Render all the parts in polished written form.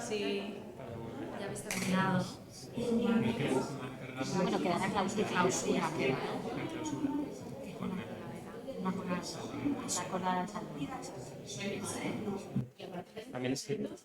Sí, ya habéis terminado. Bueno, queda la clausura. Clausura queda, ¿no? Una cola, la cola al salón. También es que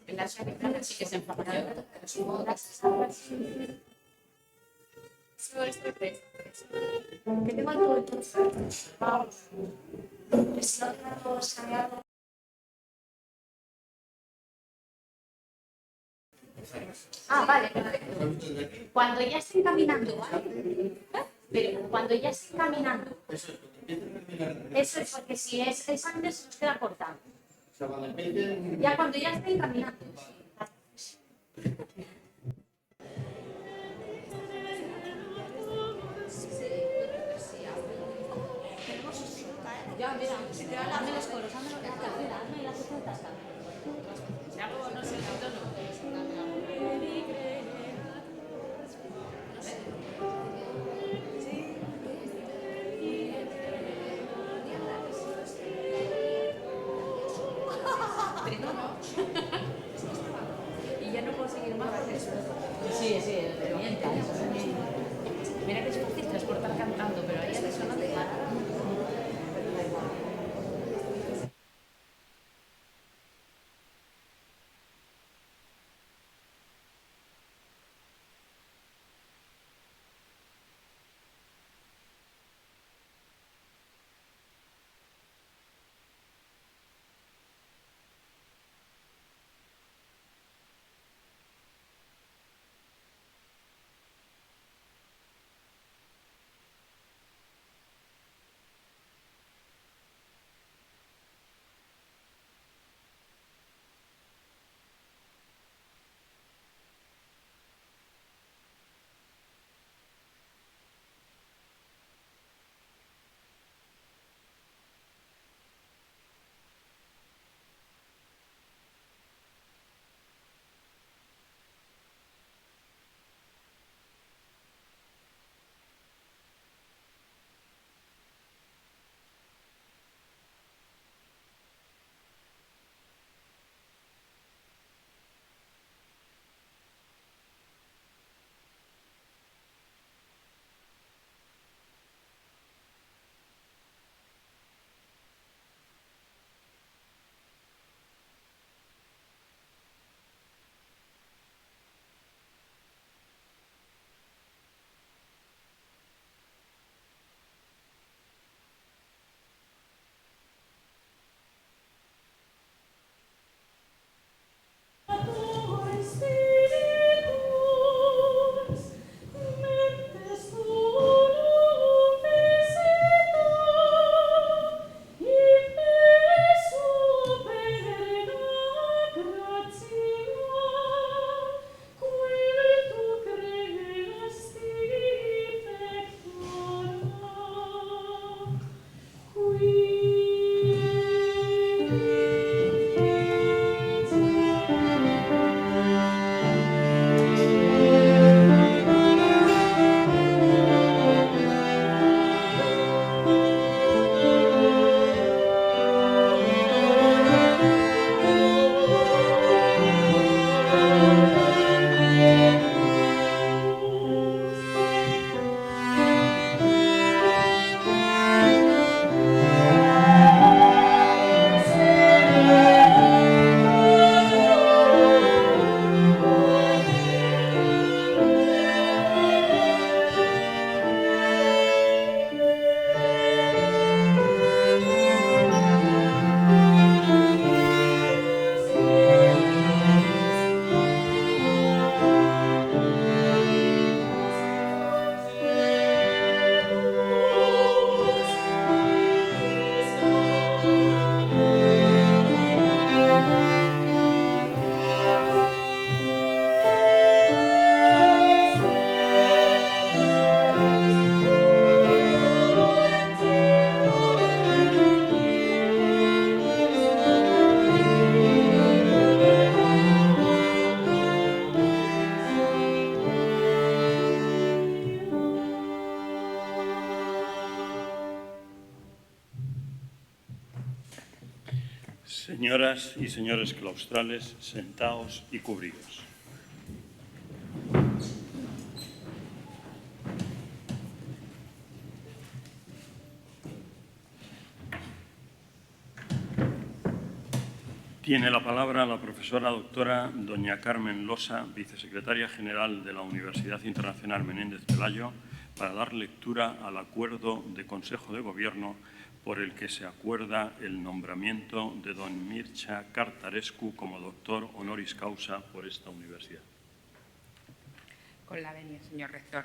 En las capitales sí que se enfadan. Que tengo todo vamos. Es otra cosa. Ah, vale, perfecto. Cuando ya estén caminando, ¿vale? Pero cuando ya estén caminando. Eso es porque si es antes nos queda cortado. Ya cuando ya estén caminando. Ya, mira, hazme los coros, hazme las cuentas. Si hago, no sé, el tono. Y ya no puedo seguir más. Sí, pero mira que es fácil transportar cantando, pero ahí eso no te para. Señoras y señores claustrales, sentaos y cubríos. Tiene la palabra la profesora doctora doña Carmen Losa, vicesecretaria general de la Universidad Internacional Menéndez Pelayo, para dar lectura al acuerdo de Consejo de Gobierno por el que se acuerda el nombramiento de don Mircea Cartarescu como doctor honoris causa por esta universidad. Con la venia, señor rector.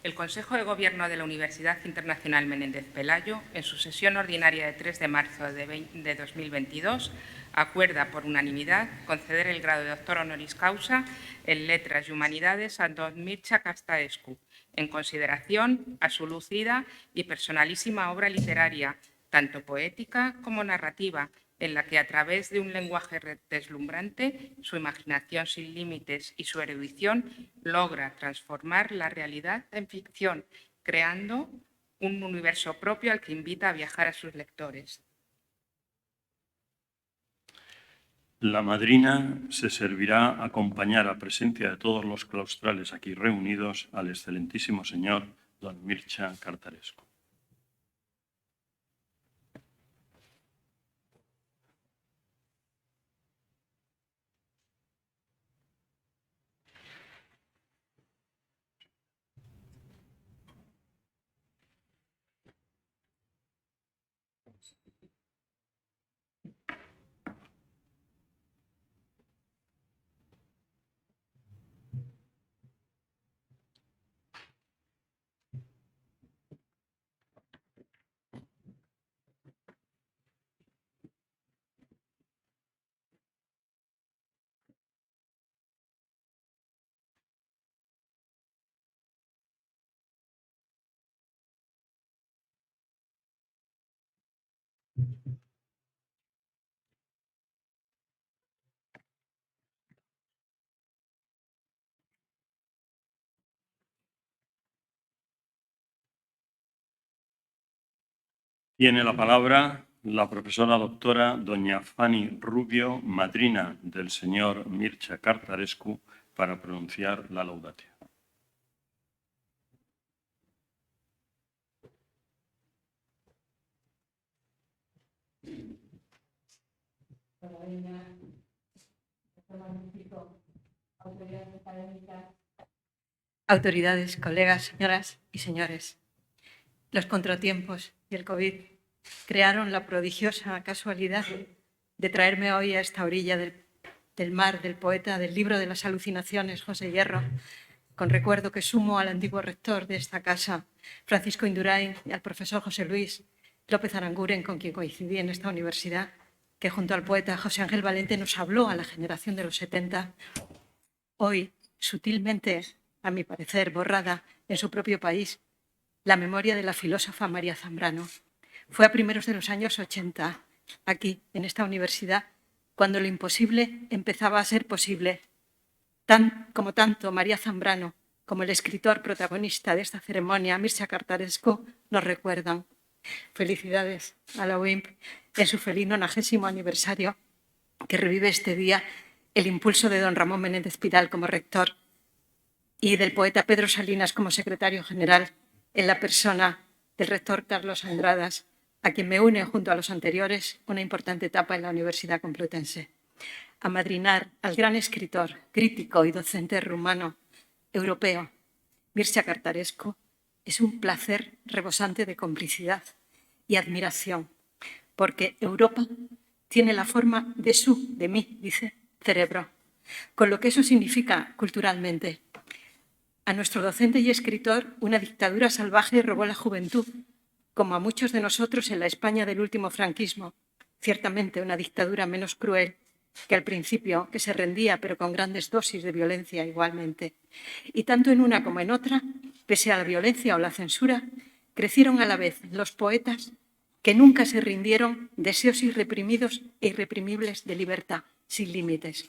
El Consejo de Gobierno de la Universidad Internacional Menéndez Pelayo, en su sesión ordinaria de 3 de marzo de 2022, acuerda por unanimidad conceder el grado de doctor honoris causa en Letras y Humanidades a don Mircea Castaescu, en consideración a su lucida y personalísima obra literaria, tanto poética como narrativa, en la que a través de un lenguaje deslumbrante, su imaginación sin límites y su erudición logra transformar la realidad en ficción, creando un universo propio al que invita a viajar a sus lectores. La madrina se servirá a acompañar a presencia de todos los claustrales aquí reunidos al excelentísimo señor don Mircea Cartarescu. Tiene la palabra la profesora doctora doña Fanny Rubio, madrina del señor Mircea Cartarescu, para pronunciar la laudatio. Autoridades, colegas, señoras y señores. Los contratiempos y el COVID crearon la prodigiosa casualidad de traerme hoy a esta orilla del mar del poeta del libro de las alucinaciones, José Hierro, con recuerdo que sumo al antiguo rector de esta casa, Francisco Indurain, y al profesor José Luis López Aranguren, con quien coincidí en esta universidad, que junto al poeta José Ángel Valente nos habló a la generación de los 70, hoy, sutilmente, a mi parecer, borrada en su propio país, la memoria de la filósofa María Zambrano. Fue a primeros de los años 80, aquí, en esta universidad, cuando lo imposible empezaba a ser posible. Como tanto María Zambrano como el escritor protagonista de esta ceremonia, Mircea Cartarescu, nos recuerdan. Felicidades a la UIMP en su feliz 90º aniversario, que revive este día el impulso de don Ramón Menéndez Pidal como rector y del poeta Pedro Salinas como secretario general, en la persona del rector Carlos Andradas, a quien me une, junto a los anteriores, una importante etapa en la Universidad Complutense. Amadrinar al gran escritor, crítico y docente rumano, europeo, Mircea Cartarescu, es un placer rebosante de complicidad y admiración, porque Europa tiene la forma de mí, dice, cerebro, con lo que eso significa culturalmente. A nuestro docente y escritor, una dictadura salvaje robó la juventud, como a muchos de nosotros en la España del último franquismo. Ciertamente una dictadura menos cruel que al principio, que se rendía, pero con grandes dosis de violencia igualmente. Y tanto en una como en otra, pese a la violencia o la censura, crecieron a la vez los poetas que nunca se rindieron, deseos irreprimidos e irreprimibles de libertad, sin límites.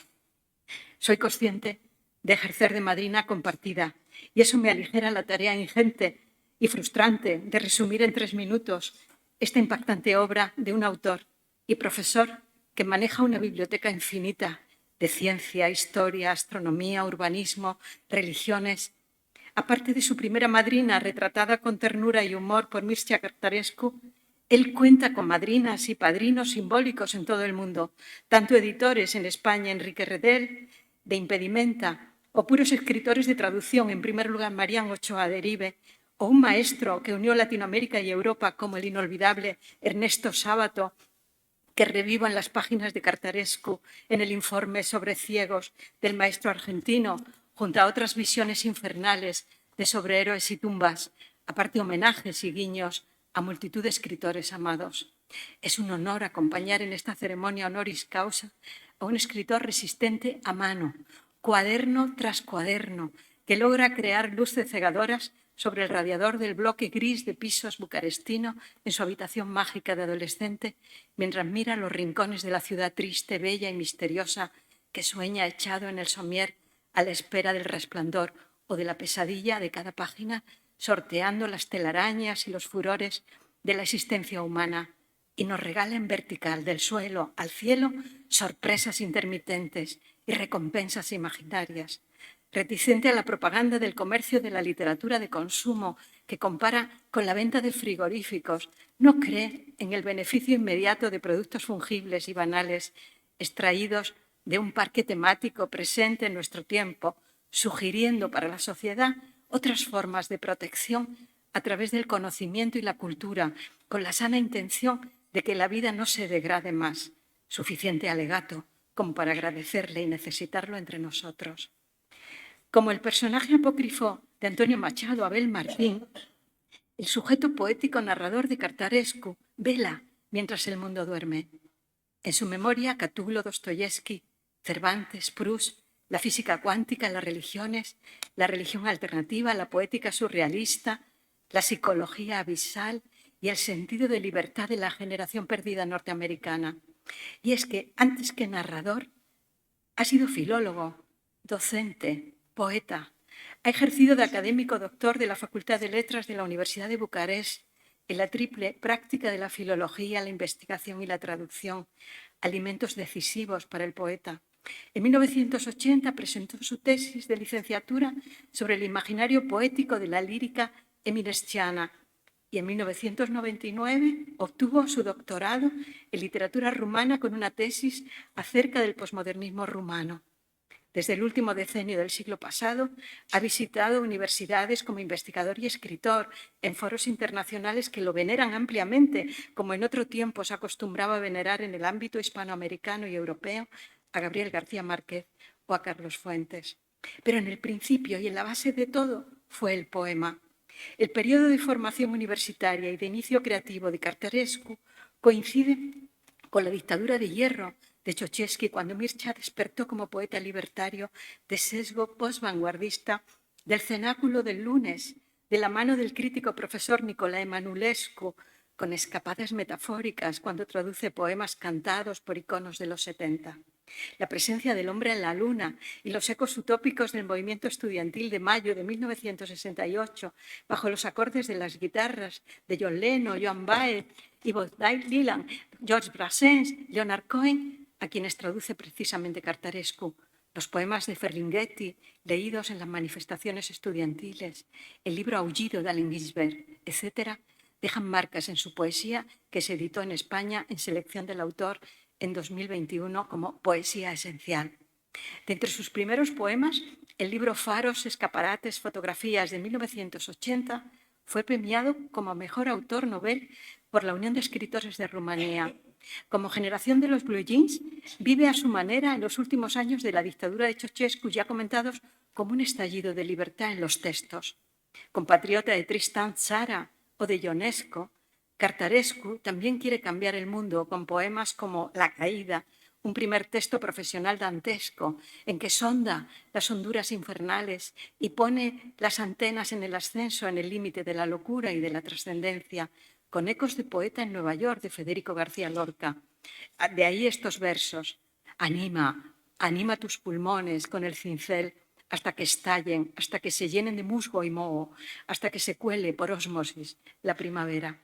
Soy consciente de ejercer de madrina compartida, y eso me aligera la tarea ingente y frustrante de resumir en 3 minutos esta impactante obra de un autor y profesor que maneja una biblioteca infinita de ciencia, historia, astronomía, urbanismo, religiones. Aparte de su primera madrina, retratada con ternura y humor por Mircea Cartarescu, él cuenta con madrinas y padrinos simbólicos en todo el mundo, tanto editores en España, Enrique Redel, de Impedimenta, o puros escritores de traducción, en primer lugar Marián Ochoa Derive, o un maestro que unió Latinoamérica y Europa como el inolvidable Ernesto Sábato, que revivo en las páginas de Cartarescu en el informe sobre ciegos del maestro argentino junto a otras visiones infernales de sobrehéroes y tumbas, aparte homenajes y guiños a multitud de escritores amados. Es un honor acompañar en esta ceremonia honoris causa a un escritor resistente a mano, cuaderno tras cuaderno, que logra crear luces cegadoras sobre el radiador del bloque gris de pisos bucarestino en su habitación mágica de adolescente, mientras mira los rincones de la ciudad triste, bella y misteriosa que sueña echado en el somier a la espera del resplandor o de la pesadilla de cada página, sorteando las telarañas y los furores de la existencia humana, y nos regala en vertical, del suelo al cielo, sorpresas intermitentes y recompensas imaginarias. Reticente a la propaganda del comercio de la literatura de consumo que compara con la venta de frigoríficos, no cree en el beneficio inmediato de productos fungibles y banales extraídos de un parque temático presente en nuestro tiempo, sugiriendo para la sociedad otras formas de protección a través del conocimiento y la cultura, con la sana intención de que la vida no se degrade más. Suficiente alegato como para agradecerle y necesitarlo entre nosotros. Como el personaje apócrifo de Antonio Machado, Abel Martín, el sujeto poético narrador de Cartarescu vela mientras el mundo duerme. En su memoria, Catulo, Dostoyevsky, Cervantes, Proust, la física cuántica, las religiones, la religión alternativa, la poética surrealista, la psicología abisal y el sentido de libertad de la generación perdida norteamericana. Y es que, antes que narrador, ha sido filólogo, docente, poeta. Ha ejercido de académico doctor de la Facultad de Letras de la Universidad de Bucarest en la triple práctica de la filología, la investigación y la traducción, alimentos decisivos para el poeta. En 1980 presentó su tesis de licenciatura sobre el imaginario poético de la lírica eminesciana y en 1999 obtuvo su doctorado en literatura rumana con una tesis acerca del posmodernismo rumano. Desde el último decenio del siglo pasado, ha visitado universidades como investigador y escritor en foros internacionales que lo veneran ampliamente, como en otro tiempo se acostumbraba a venerar en el ámbito hispanoamericano y europeo a Gabriel García Márquez o a Carlos Fuentes. Pero en el principio y en la base de todo fue el poema. El periodo de formación universitaria y de inicio creativo de Cartarescu coincide con la dictadura de hierro de Ceausescu, cuando Mircea despertó como poeta libertario de sesgo post-vanguardista del cenáculo del lunes, de la mano del crítico profesor Nicolae Manulescu, con escapadas metafóricas cuando traduce poemas cantados por iconos de los 70. La presencia del hombre en la luna y los ecos utópicos del movimiento estudiantil de mayo de 1968, bajo los acordes de las guitarras de John Lennon, Joan Baez y Bob Dylan, George Brassens, Leonard Cohen, a quienes traduce precisamente Cartarescu, los poemas de Ferlinghetti leídos en las manifestaciones estudiantiles, el libro Aullido de Allen Ginsberg, etc., dejan marcas en su poesía que se editó en España en selección del autor en 2021 como Poesía Esencial. De entre sus primeros poemas, el libro Faros, Escaparates, Fotografías de 1980 fue premiado como mejor autor novel por la Unión de Escritores de Rumanía. Como generación de los Blue Jeans, vive a su manera en los últimos años de la dictadura de Ceausescu, ya comentados como un estallido de libertad en los textos. Compatriota de Tristan Tzara o de Ionesco, Cartarescu también quiere cambiar el mundo con poemas como La caída, un primer texto profesional dantesco en que sonda las honduras infernales y pone las antenas en el ascenso en el límite de la locura y de la trascendencia, con ecos de Poeta en Nueva York de Federico García Lorca. De ahí estos versos: anima, anima tus pulmones con el cincel hasta que estallen, hasta que se llenen de musgo y moho, hasta que se cuele por ósmosis la primavera.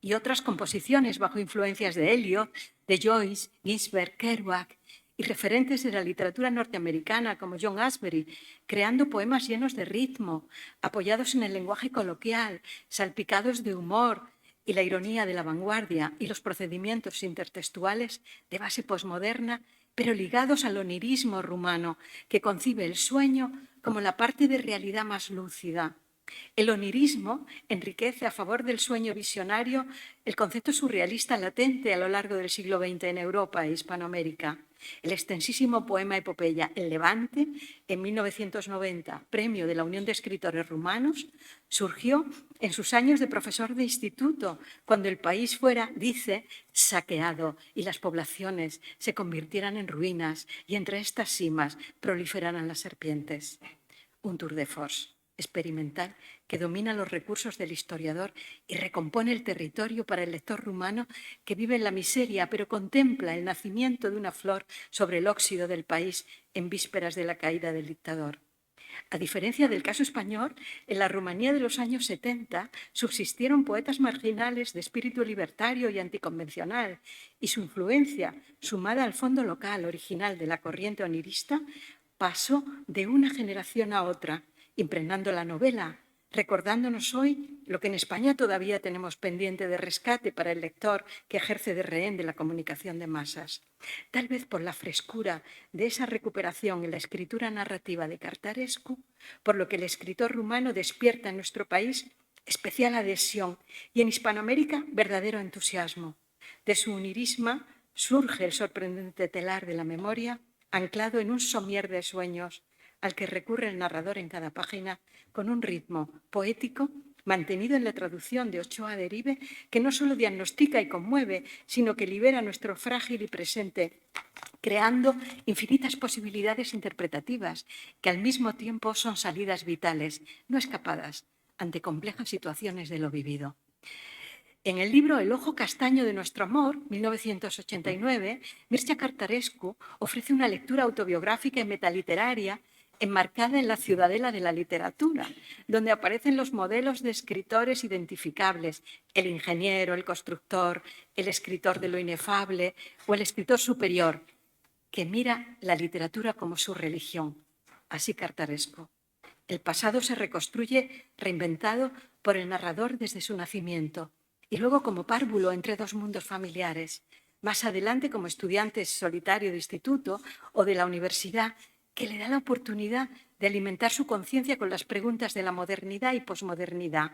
Y otras composiciones bajo influencias de Eliot, de Joyce, Ginsberg, Kerouac y referentes de la literatura norteamericana como John Ashbery, creando poemas llenos de ritmo, apoyados en el lenguaje coloquial, salpicados de humor y la ironía de la vanguardia y los procedimientos intertextuales de base posmoderna, pero ligados al onirismo rumano que concibe el sueño como la parte de realidad más lúcida. El onirismo enriquece a favor del sueño visionario el concepto surrealista latente a lo largo del siglo XX en Europa e Hispanoamérica. El extensísimo poema epopeya El Levante, en 1990, premio de la Unión de Escritores Rumanos, surgió en sus años de profesor de instituto, cuando el país fuera, dice, saqueado y las poblaciones se convirtieran en ruinas y entre estas cimas proliferaran las serpientes. Un tour de force experimental que domina los recursos del historiador y recompone el territorio para el lector rumano que vive en la miseria, pero contempla el nacimiento de una flor sobre el óxido del país en vísperas de la caída del dictador. A diferencia del caso español, en la Rumanía de los años 70 subsistieron poetas marginales de espíritu libertario y anticonvencional, y su influencia, sumada al fondo local original de la corriente onirista, pasó de una generación a otra, impregnando la novela, recordándonos hoy lo que en España todavía tenemos pendiente de rescate para el lector que ejerce de rehén de la comunicación de masas. Tal vez por la frescura de esa recuperación en la escritura narrativa de Cartarescu, por lo que el escritor rumano despierta en nuestro país especial adhesión y en Hispanoamérica verdadero entusiasmo. De su onirismo surge el sorprendente telar de la memoria, anclado en un somier de sueños, al que recurre el narrador en cada página con un ritmo poético mantenido en la traducción de Ochoa Derive, que no solo diagnostica y conmueve, sino que libera nuestro frágil y presente, creando infinitas posibilidades interpretativas que al mismo tiempo son salidas vitales, no escapadas, ante complejas situaciones de lo vivido. En el libro El ojo castaño de nuestro amor, 1989, Mircea Cartarescu ofrece una lectura autobiográfica y metaliteraria enmarcada en la ciudadela de la literatura, donde aparecen los modelos de escritores identificables, el ingeniero, el constructor, el escritor de lo inefable o el escritor superior, que mira la literatura como su religión. Así Cartarescu. El pasado se reconstruye reinventado por el narrador desde su nacimiento y luego como párvulo entre dos mundos familiares, más adelante como estudiante solitario de instituto o de la universidad, que le da la oportunidad de alimentar su conciencia con las preguntas de la modernidad y posmodernidad.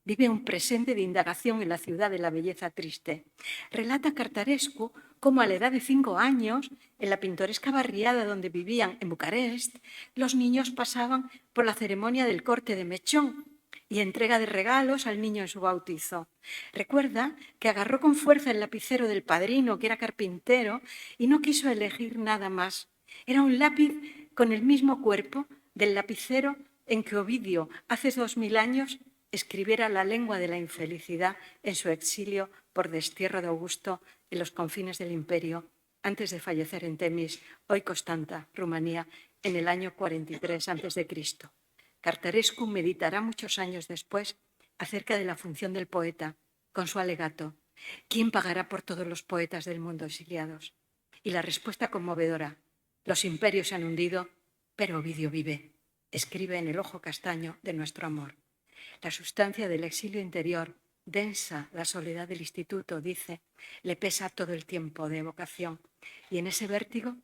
Vive un presente de indagación en la ciudad de la belleza triste. Relata Cartarescu cómo a la edad de 5 años, en la pintoresca barriada donde vivían en Bucarest, los niños pasaban por la ceremonia del corte de mechón y entrega de regalos al niño en su bautizo. Recuerda que agarró con fuerza el lapicero del padrino, que era carpintero, y no quiso elegir nada más. Era un lápiz con el mismo cuerpo del lapicero en que Ovidio, hace 2000 años, escribiera La lengua de la infelicidad en su exilio por destierro de Augusto en los confines del imperio, antes de fallecer en Temis, hoy Constanta, Rumanía, en el año 43 a.C. Cartarescu meditará muchos años después acerca de la función del poeta, con su alegato: ¿quién pagará por todos los poetas del mundo exiliados? Y la respuesta conmovedora: los imperios se han hundido, pero Ovidio vive. Escribe en El ojo castaño de nuestro amor. La sustancia del exilio interior, densa la soledad del instituto, dice, le pesa todo el tiempo de evocación. Y en ese vértigo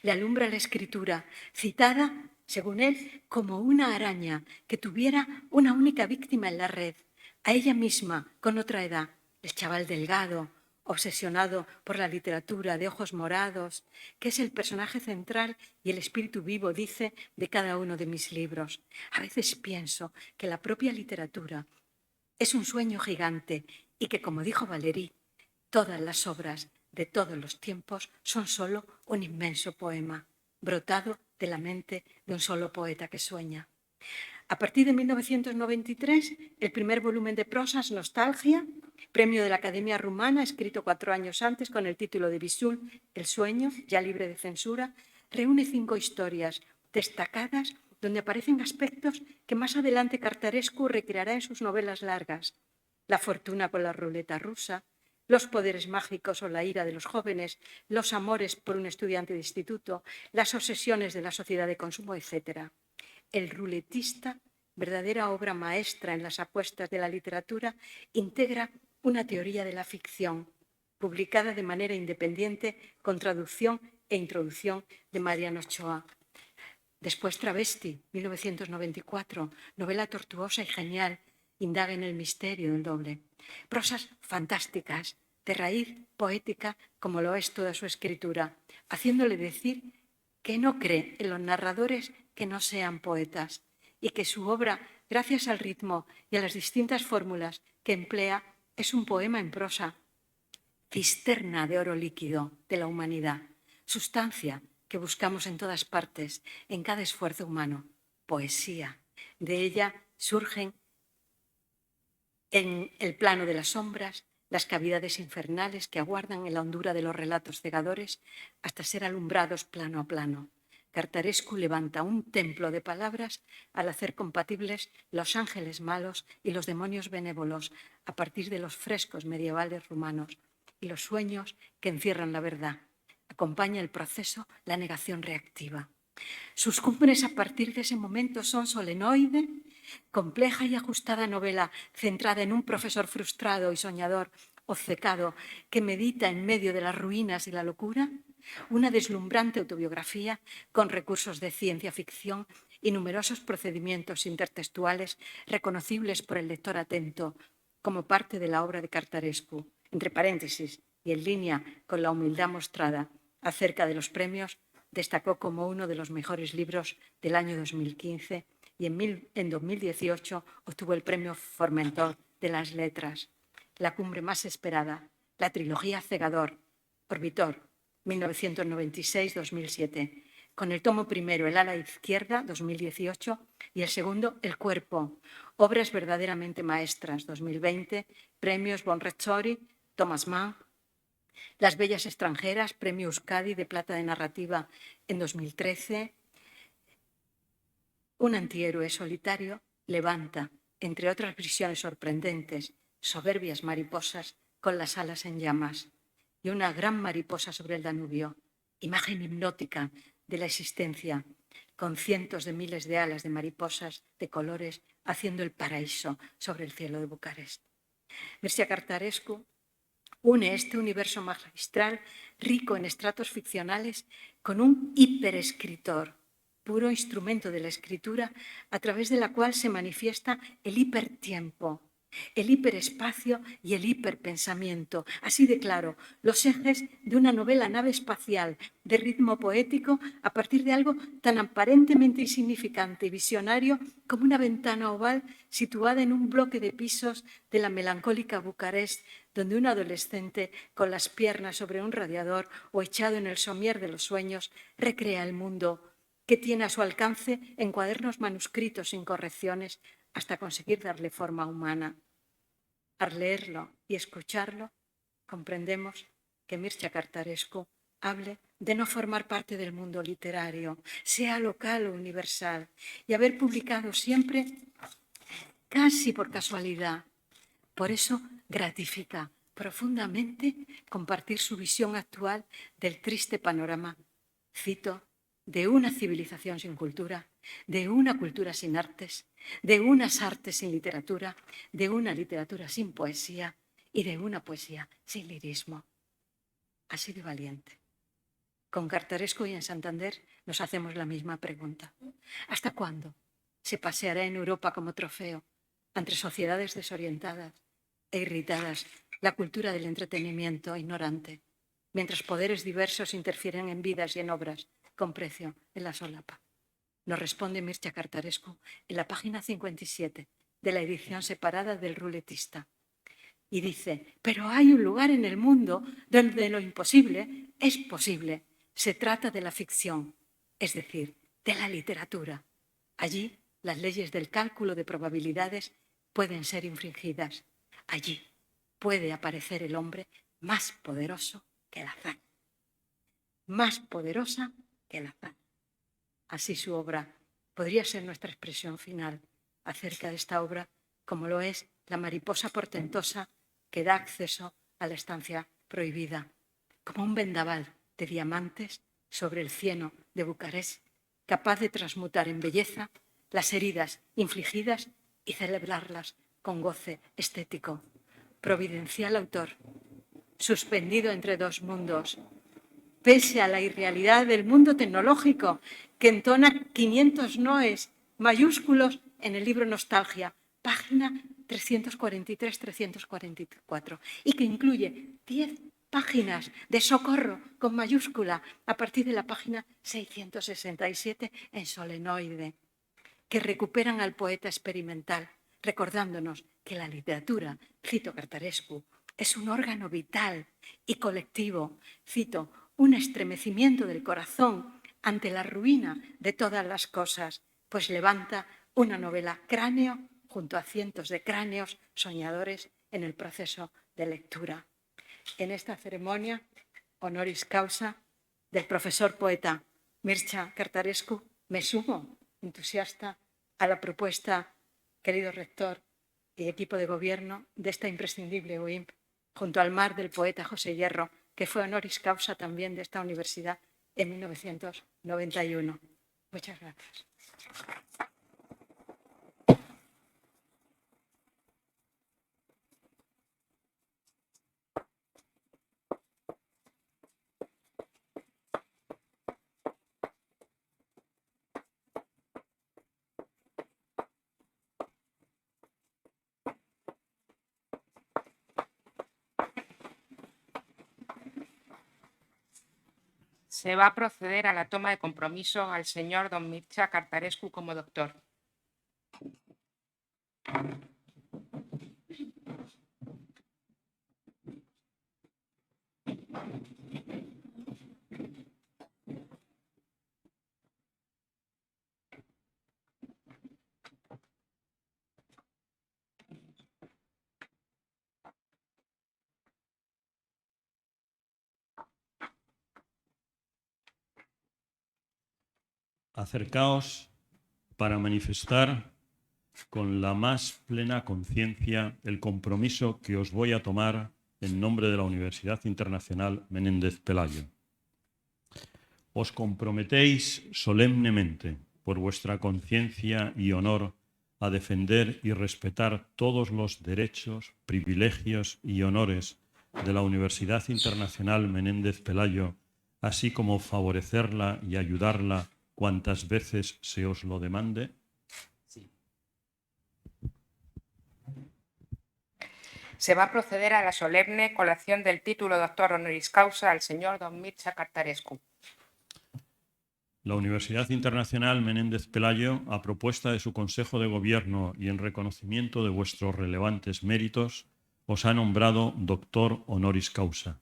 le alumbra la escritura, citada, según él, como una araña que tuviera una única víctima en la red, a ella misma, con otra edad, el chaval delgado, obsesionado por la literatura, de ojos morados, que es el personaje central y el espíritu vivo, dice, de cada uno de mis libros. A veces pienso que la propia literatura es un sueño gigante y que, como dijo Valéry, todas las obras de todos los tiempos son solo un inmenso poema, brotado de la mente de un solo poeta que sueña. A partir de 1993, el primer volumen de prosas, Nostalgia, premio de la Academia Rumana, escrito 4 años antes con el título de Bisul, El sueño, ya libre de censura, reúne 5 historias destacadas donde aparecen aspectos que más adelante Cartarescu recreará en sus novelas largas. La fortuna con la ruleta rusa, los poderes mágicos o la ira de los jóvenes, los amores por un estudiante de instituto, las obsesiones de la sociedad de consumo, etc. El ruletista, verdadera obra maestra en las apuestas de la literatura, integra una teoría de la ficción, publicada de manera independiente con traducción e introducción de Mariano Ochoa. Después Travesti, 1994, novela tortuosa y genial, indaga en el misterio del doble. Prosas fantásticas, de raíz poética como lo es toda su escritura, haciéndole decir que no cree en los narradores que no sean poetas y que su obra, gracias al ritmo y a las distintas fórmulas que emplea, es un poema en prosa, cisterna de oro líquido de la humanidad, sustancia que buscamos en todas partes, en cada esfuerzo humano, poesía. De ella surgen en el plano de las sombras las cavidades infernales que aguardan en la hondura de los relatos cegadores hasta ser alumbrados plano a plano. Cartarescu levanta un templo de palabras al hacer compatibles los ángeles malos y los demonios benévolos a partir de los frescos medievales rumanos y los sueños que encierran la verdad. Acompaña el proceso la negación reactiva. Sus cumbres a partir de ese momento son Solenoide, compleja y ajustada novela centrada en un profesor frustrado y soñador obcecado que medita en medio de las ruinas y la locura, una deslumbrante autobiografía con recursos de ciencia ficción y numerosos procedimientos intertextuales reconocibles por el lector atento como parte de la obra de Cartarescu, entre paréntesis y en línea con la humildad mostrada acerca de los premios, destacó como uno de los mejores libros del año 2015 y en 2018 obtuvo el premio Formentor de las Letras. La cumbre más esperada, la trilogía Cegador, Orbitor, 1996-2007, con el tomo primero, El ala izquierda, 2018, y el segundo, El cuerpo, obras verdaderamente maestras, 2020, premios Bonrecciori, Thomas Mann, Las bellas extranjeras, premio Euskadi de plata de narrativa en 2013. Un antihéroe solitario levanta, entre otras visiones sorprendentes, soberbias mariposas con las alas en llamas y una gran mariposa sobre el Danubio, imagen hipnótica de la existencia, con cientos de miles de alas de mariposas de colores haciendo el paraíso sobre el cielo de Bucarest. Mircea Cartarescu une este universo magistral rico en estratos ficcionales con un hiperescritor, puro instrumento de la escritura a través de la cual se manifiesta el hipertiempo, el hiperespacio y el hiperpensamiento. Así de claro, los ejes de una novela nave espacial de ritmo poético a partir de algo tan aparentemente insignificante y visionario como una ventana oval situada en un bloque de pisos de la melancólica Bucarest, donde un adolescente con las piernas sobre un radiador o echado en el somier de los sueños recrea el mundo que tiene a su alcance en cuadernos manuscritos sin correcciones hasta conseguir darle forma humana. Al leerlo y escucharlo, comprendemos que Mircea Cartarescu hable de no formar parte del mundo literario, sea local o universal, y haber publicado siempre casi por casualidad. Por eso gratifica profundamente compartir su visión actual del triste panorama, cito, de una civilización sin cultura, de una cultura sin artes, de unas artes sin literatura, de una literatura sin poesía y de una poesía sin lirismo. Así de valiente. Con Cartarescu y en Santander nos hacemos la misma pregunta. ¿Hasta cuándo se paseará en Europa como trofeo ante sociedades desorientadas e irritadas la cultura del entretenimiento ignorante, mientras poderes diversos interfieren en vidas y en obras con precio en la solapa? Nos responde Mircea Cartarescu en la página 57 de la edición separada del Ruletista. Y dice, pero hay un lugar en el mundo donde lo imposible es posible. Se trata de la ficción, es decir, de la literatura. Allí las leyes del cálculo de probabilidades pueden ser infringidas. Allí puede aparecer el hombre más poderoso que el azar. Más poderosa que el azar. Así su obra podría ser nuestra expresión final acerca de esta obra, como lo es La mariposa portentosa que da acceso a la estancia prohibida, como un vendaval de diamantes sobre el cieno de Bucarest, capaz de transmutar en belleza las heridas infligidas y celebrarlas con goce estético. Providencial autor, suspendido entre dos mundos, pese a la irrealidad del mundo tecnológico que entona 500 noes mayúsculos en el libro Nostalgia, página 343-344, y que incluye 10 páginas de socorro con mayúscula a partir de la página 667 en solenoide, que recuperan al poeta experimental, recordándonos que la literatura, cito Cartarescu, es un órgano vital y colectivo, cito, un estremecimiento del corazón ante la ruina de todas las cosas, pues levanta una novela cráneo junto a cientos de cráneos soñadores en el proceso de lectura. En esta ceremonia, honoris causa del profesor poeta Mircea Cartarescu, me sumo entusiasta a la propuesta, querido rector y equipo de gobierno, de esta imprescindible UIMP, junto al mar del poeta José Hierro, que fue honoris causa también de esta universidad en 1991. Muchas gracias. Se va a proceder a la toma de compromiso al señor don Mircea Cartarescu como doctor. Acercaos para manifestar con la más plena conciencia el compromiso que os voy a tomar en nombre de la Universidad Internacional Menéndez Pelayo. Os comprometéis solemnemente por vuestra conciencia y honor a defender y respetar todos los derechos, privilegios y honores de la Universidad Internacional Menéndez Pelayo, así como favorecerla y ayudarla cuantas veces se os lo demande. Sí. Se va a proceder a la solemne colación del título doctor honoris causa al señor don Mircea Cartarescu. La Universidad Internacional Menéndez Pelayo, a propuesta de su Consejo de Gobierno y en reconocimiento de vuestros relevantes méritos, os ha nombrado doctor honoris causa,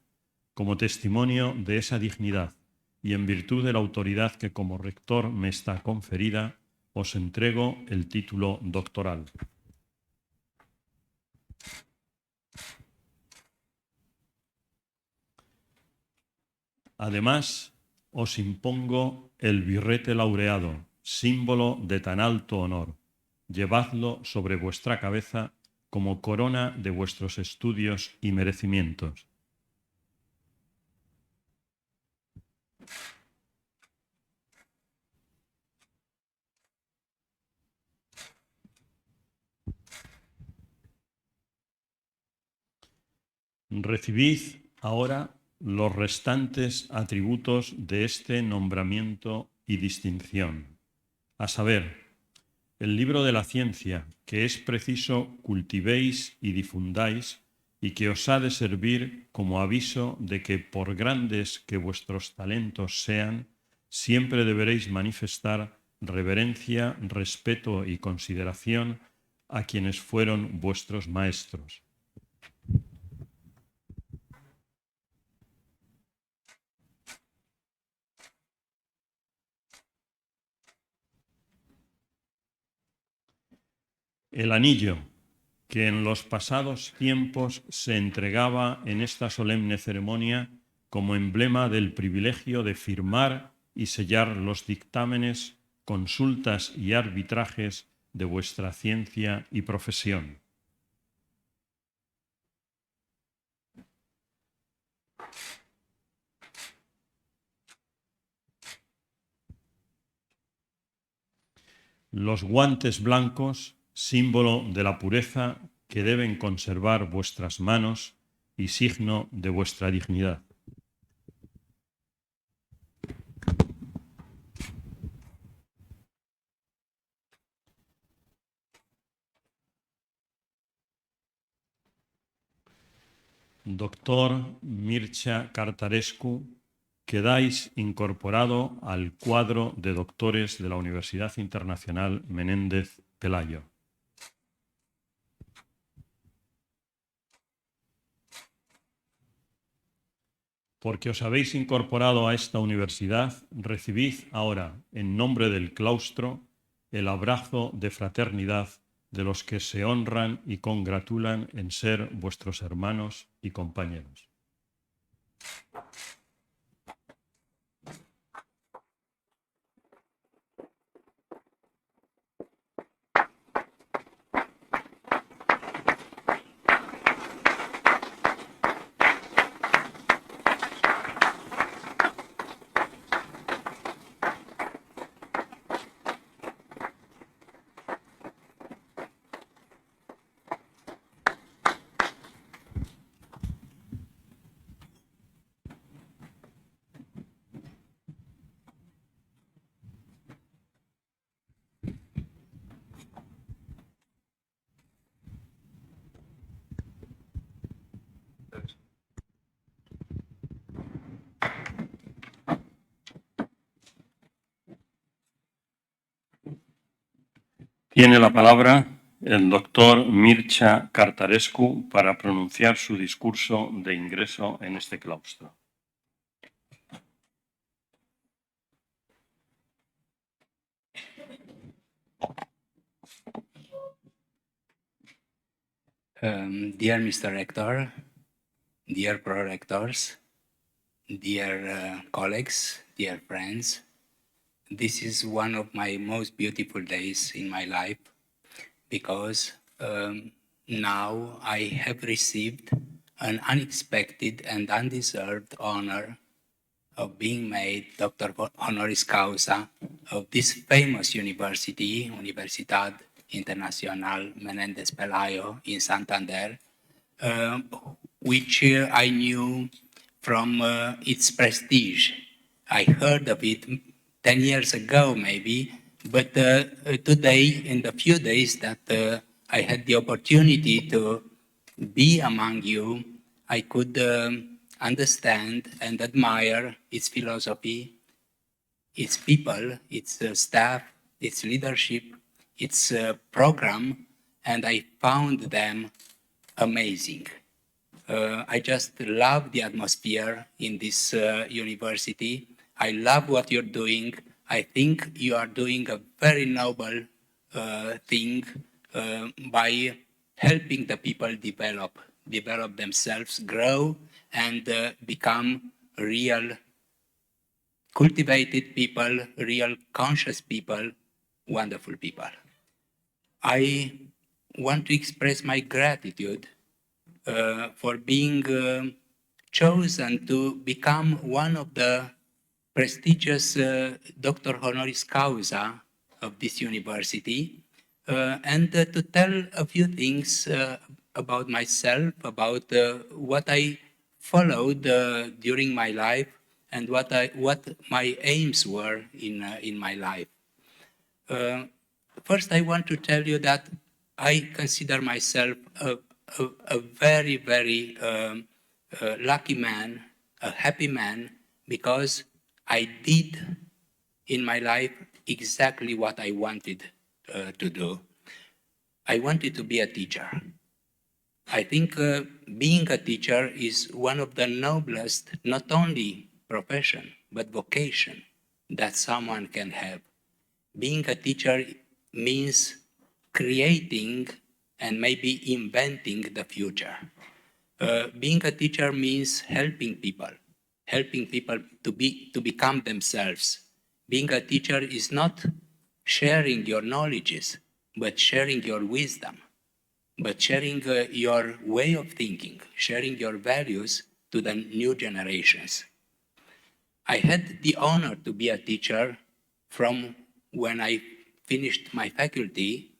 como testimonio de esa dignidad y en virtud de la autoridad que como rector me está conferida, os entrego el título doctoral. Además, os impongo el birrete laureado, símbolo de tan alto honor. Llevadlo sobre vuestra cabeza como corona de vuestros estudios y merecimientos. Recibid ahora los restantes atributos de este nombramiento y distinción, a saber, el libro de la ciencia, que es preciso cultivéis y difundáis y que os ha de servir como aviso de que, por grandes que vuestros talentos sean, siempre deberéis manifestar reverencia, respeto y consideración a quienes fueron vuestros maestros. El anillo que en los pasados tiempos se entregaba en esta solemne ceremonia como emblema del privilegio de firmar y sellar los dictámenes, consultas y arbitrajes de vuestra ciencia y profesión. Los guantes blancos, símbolo de la pureza que deben conservar vuestras manos y signo de vuestra dignidad. Doctor Mircea Cartarescu, quedáis incorporado al cuadro de doctores de la Universidad Internacional Menéndez Pelayo. Porque os habéis incorporado a esta universidad, recibid ahora, en nombre del claustro, el abrazo de fraternidad de los que se honran y congratulan en ser vuestros hermanos y compañeros. Tiene la palabra el doctor Mircea Cartarescu para pronunciar su discurso de ingreso en este claustro. Dear Mr. Rector, dear Pro-Rectors, dear colleagues, dear friends, this is one of my most beautiful days in my life because now I have received an unexpected and undeserved honor of being made Doctor Honoris Causa of this famous university, Universidad Internacional Menéndez Pelayo in Santander, which I knew from its prestige. I heard of it 10 years ago, maybe, but today, in the few days that I had the opportunity to be among you, I could understand and admire its philosophy, its people, its staff, its leadership, its program, and I found them amazing. I just love the atmosphere in this university. I love what you're doing. I think you are doing a very noble thing by helping the people develop themselves, grow, and become real cultivated people, real conscious people, wonderful people. I want to express my gratitude for being chosen to become one of the prestigious Doctor Honoris Causa of this university, and to tell a few things about myself, about what I followed during my life, and what my aims were in my life. First, I want to tell you that I consider myself a very, very lucky man, a happy man, because I did in my life exactly what I wanted to do. I wanted to be a teacher. I think being a teacher is one of the noblest, not only profession, but vocation that someone can have. Being a teacher means creating and maybe inventing the future. Being a teacher means helping people to become themselves. Being a teacher is not sharing your knowledges, but sharing your wisdom, but sharing your way of thinking, sharing your values to the new generations. I had the honor to be a teacher from when I finished my faculty,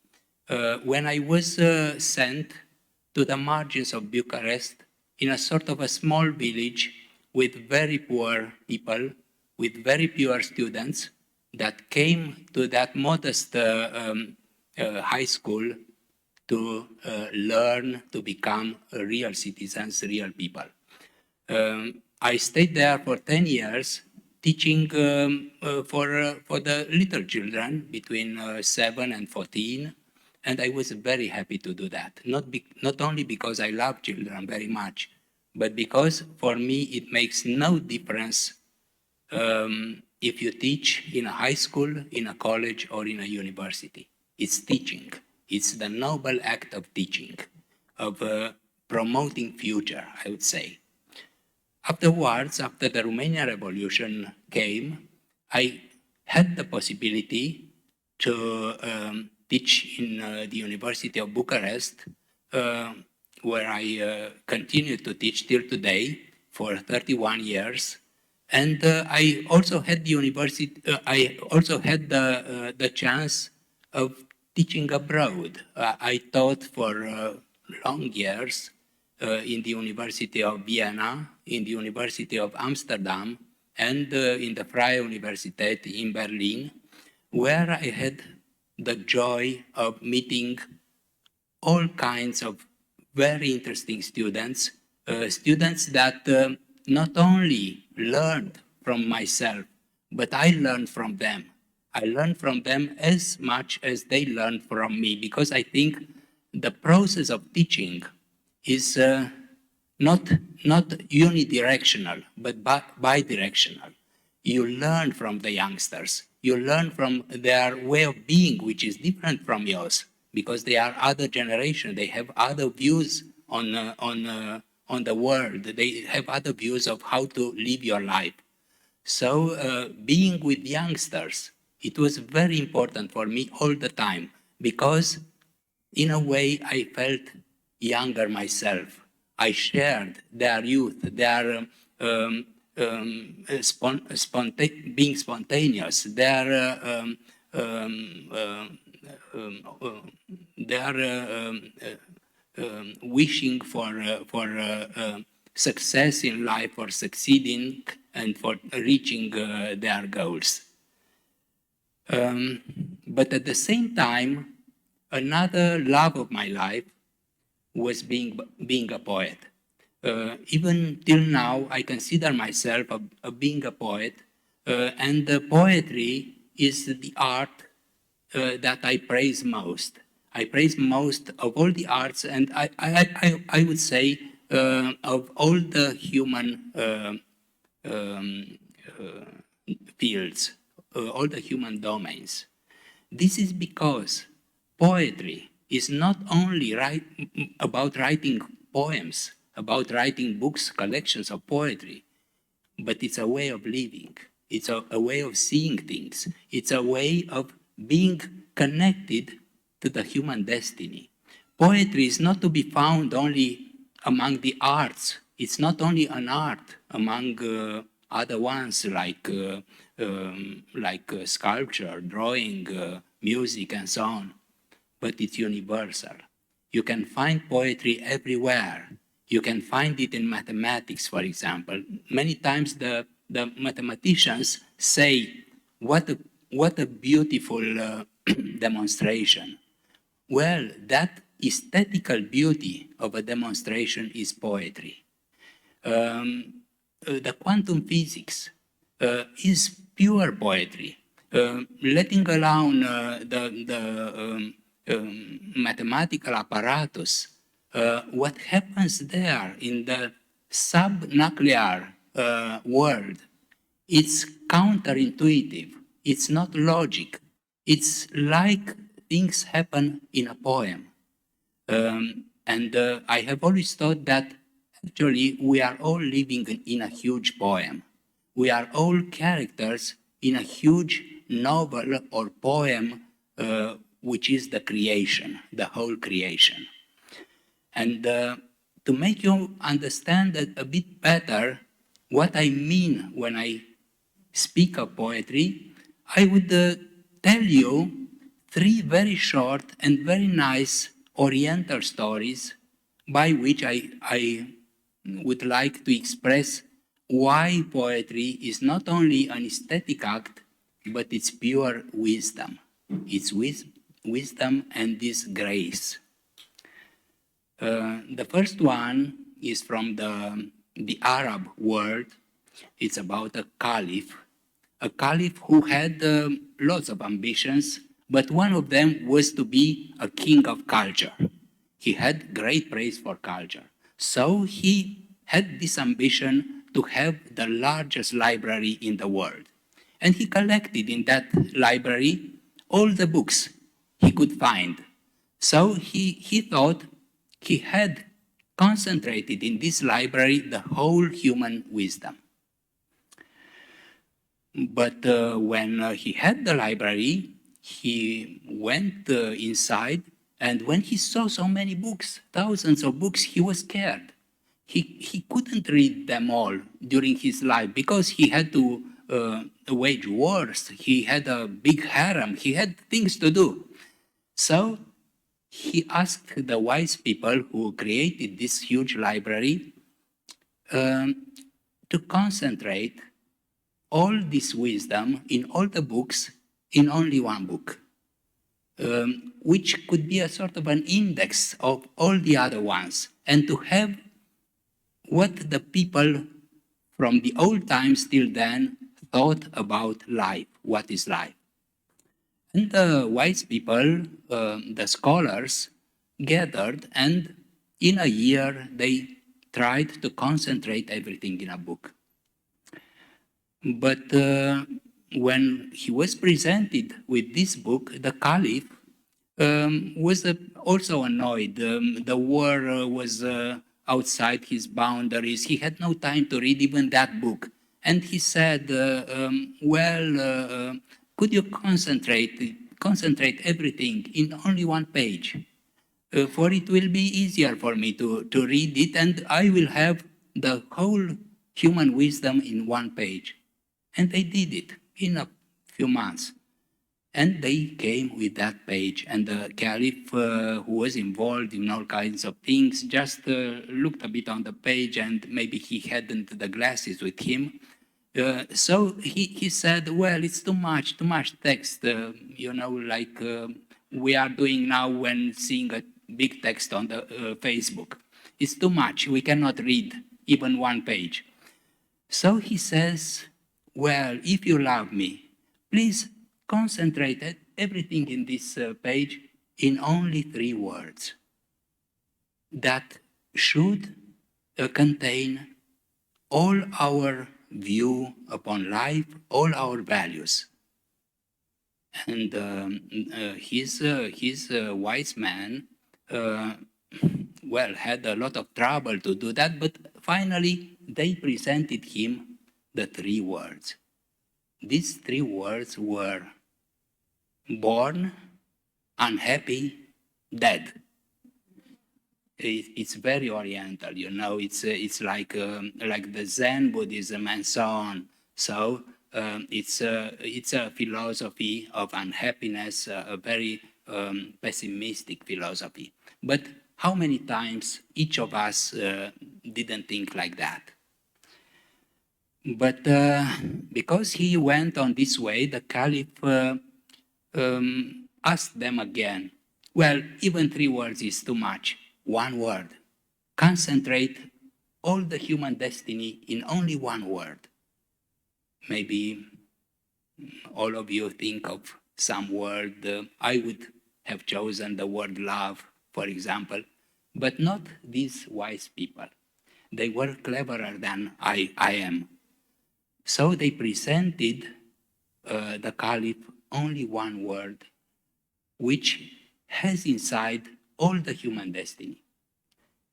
when I was sent to the margins of Bucharest in a sort of a small village with very poor people, with very poor students that came to that modest high school to learn to become real citizens, real people. I stayed there for 10 years teaching for the little children between 7 and 14, and I was very happy to do that. Not only because I love children very much, but because for me it makes no difference if you teach in a high school, in a college, or in a university. It's teaching. It's the noble act of teaching, of promoting future, I would say. Afterwards, after the Romanian Revolution came, I had the possibility to teach in the University of Bucharest, where I continue to teach till today for 31 years. And I also had the the chance of teaching abroad. I taught for long years in the University of Vienna, in the University of Amsterdam, and in the Freie Universität in Berlin, where I had the joy of meeting all kinds of very interesting students, students that not only learned from myself, but I learned from them. I learned from them as much as they learned from me, because I think the process of teaching is not unidirectional, but bidirectional. You learn from the youngsters. You learn from their way of being, which is different from yours, because they are other generation. They have other views on the world. They have other views of how to live your life. So being with youngsters, it was very important for me all the time, because in a way I felt younger myself. I shared their youth, their being spontaneous, their wishing for success in life, for succeeding, and for reaching their goals. But at the same time, another love of my life was being a poet. Even till now, I consider myself being a poet, and the poetry is the art that I praise most. I praise most of all the arts, and I would say of all the human fields, all the human domains. This is because poetry is not only about writing poems, about writing books, collections of poetry, but it's a way of living. It's a way of seeing things. It's a way of being connected to the human destiny. Poetry is not to be found only among the arts. It's not only an art among other ones like sculpture, drawing, music, and so on. But it's universal. You can find poetry everywhere. You can find it in mathematics, for example. Many times the mathematicians say, what a beautiful demonstration. Well, that aesthetical beauty of a demonstration is poetry. The quantum physics is pure poetry. Letting alone the mathematical apparatus, what happens there in the subnuclear world, it's counterintuitive. It's not logic. It's like things happen in a poem. And I have always thought that actually we are all living in a huge poem. We are all characters in a huge novel or poem, which is the creation, the whole creation. And to make you understand a bit better what I mean when I speak of poetry, I would tell you 3 very short and very nice Oriental stories by which I would like to express why poetry is not only an aesthetic act, but it's pure wisdom. It's wisdom and this grace. The first one is from the Arab world. It's about a caliph who had lots of ambitions, but one of them was to be a king of culture. He had great praise for culture. So he had this ambition to have the largest library in the world. And he collected in that library all the books he could find. So he thought he had concentrated in this library the whole human wisdom. But when he had the library, he went inside, and when he saw so many books, thousands of books, he was scared. He couldn't read them all during his life because he had to wage wars. He had a big harem. He had things to do. So he asked the wise people who created this huge library to concentrate all this wisdom in all the books in only one book, which could be a sort of an index of all the other ones, and to have what the people from the old times till then thought about life, what is life. And the wise people, the scholars, gathered, and in a year they tried to concentrate everything in a book. But when he was presented with this book, the caliph was also annoyed. The war was outside his boundaries. He had no time to read even that book. And he said, could you concentrate everything in only one page? For it will be easier for me to read it, and I will have the whole human wisdom in one page. And they did it in a few months. And they came with that page. And the caliph, who was involved in all kinds of things, just looked a bit on the page, and maybe he hadn't the glasses with him. So he said, well, it's too much text, like we are doing now when seeing a big text on the Facebook. It's too much. We cannot read even one page. So he says, well, if you love me, please concentrate everything in this page in only 3 words that should contain all our view upon life, all our values. And his wise man, had a lot of trouble to do that, but finally they presented him the 3 words. These 3 words were born, unhappy, dead. It's very Oriental, It's like the Zen Buddhism and so on. So it's a philosophy of unhappiness, a very pessimistic philosophy. But how many times each of us didn't think like that? But because he went on this way, the caliph asked them again, well, even 3 words is too much. 1 word. Concentrate all the human destiny in only 1 word. Maybe all of you think of some word. I would have chosen the word love, for example, but not these wise people. They were cleverer than I am. So they presented the caliph only 1 word, which has inside all the human destiny.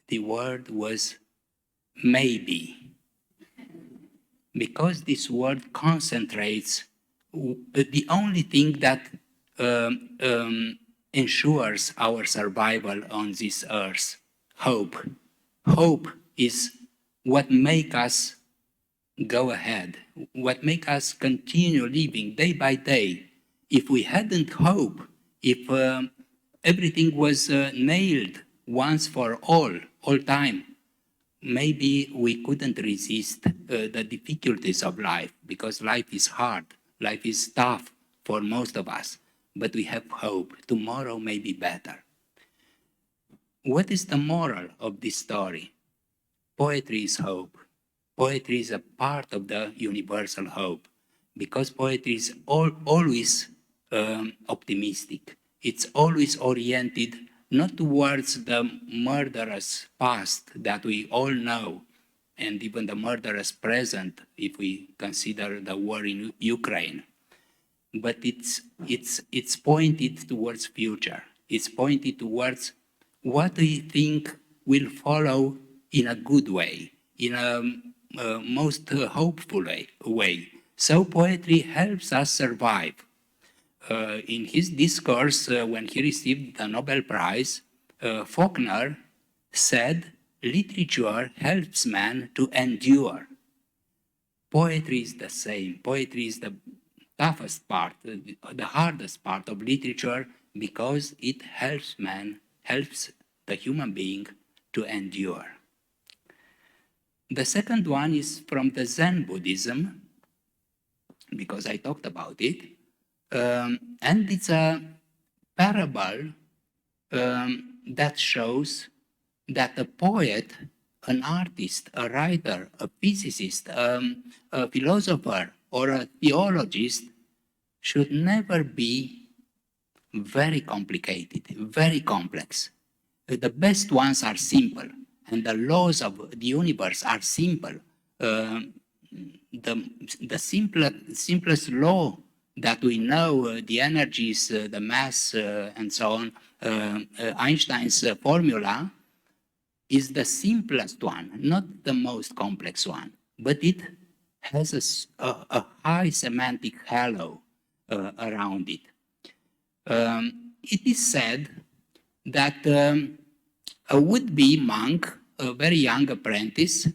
The word was maybe. Because this word concentrates the only thing that ensures our survival on this earth, hope. Hope is what makes us go ahead, what makes us continue living day by day. If we hadn't hope, if everything was nailed once for all time, maybe we couldn't resist the difficulties of life, because life is hard, life is tough for most of us, but we have hope. Tomorrow may be better. What is the moral of this story? Poetry is hope. Poetry is a part of the universal hope, because poetry is always optimistic. It's always oriented not towards the murderous past that we all know, and even the murderous present, if we consider the war in Ukraine. But it's pointed towards future. It's pointed towards what we think will follow in a good way, in a most hopeful way. So poetry helps us survive. In his discourse, when he received the Nobel Prize, Faulkner said, "Literature helps man to endure." Poetry is the same. Poetry is the toughest part, the hardest part of literature, because it helps man, helps the human being to endure. The second one is from the Zen Buddhism, because I talked about it, and it's a parable that shows that a poet, an artist, a writer, a physicist, a philosopher, or a theologist should never be very complicated, very complex. The best ones are simple, and the laws of the universe are simple. The simplest law that we know, the energies, the mass, and so on, Einstein's formula, is the simplest one, not the most complex one, but it has a high semantic halo around it. It is said that a would-be monk, a very young apprentice,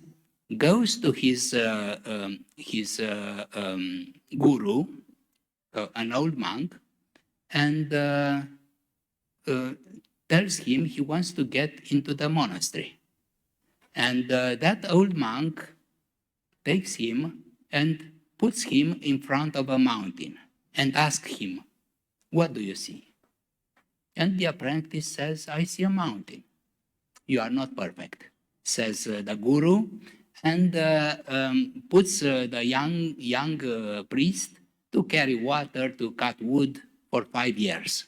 goes to his guru, an old monk, and tells him he wants to get into the monastery. And that old monk takes him and puts him in front of a mountain and asks him, "What do you see?" And the apprentice says, "I see a mountain." "You are not perfect," says the guru, and puts the young priest to carry water, to cut wood for 5 years.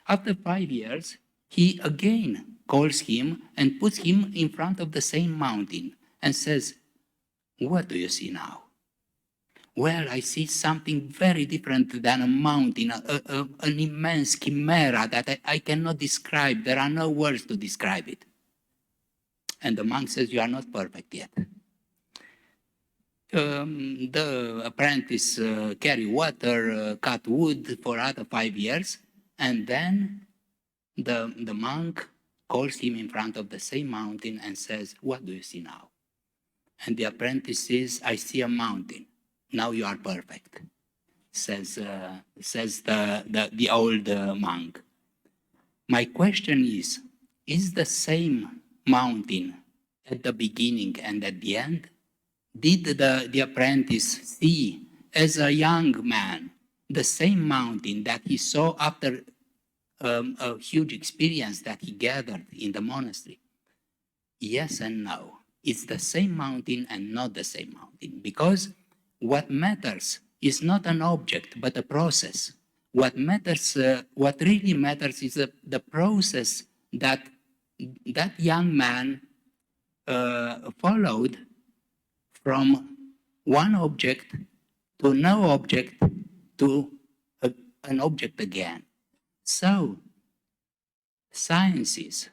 After 5 years, he again calls him and puts him in front of the same mountain and says, "What do you see now?" "Well, I see something very different than a mountain, an immense chimera that I cannot describe. There are no words to describe it." And the monk says, "You are not perfect yet." The apprentice carry water, cut wood for other 5 years, and then the monk calls him in front of the same mountain and says, "What do you see now?" And the apprentice says, "I see a mountain. Now you are perfect," says the old monk. My question is the same mountain at the beginning and at the end? Did the apprentice see, as a young man, the same mountain that he saw after a huge experience that he gathered in the monastery? Yes and no. It's the same mountain and not the same mountain, because what matters is not an object, but a process. What really matters is the process that that young man followed from one object to no object to an object again. So, sciences,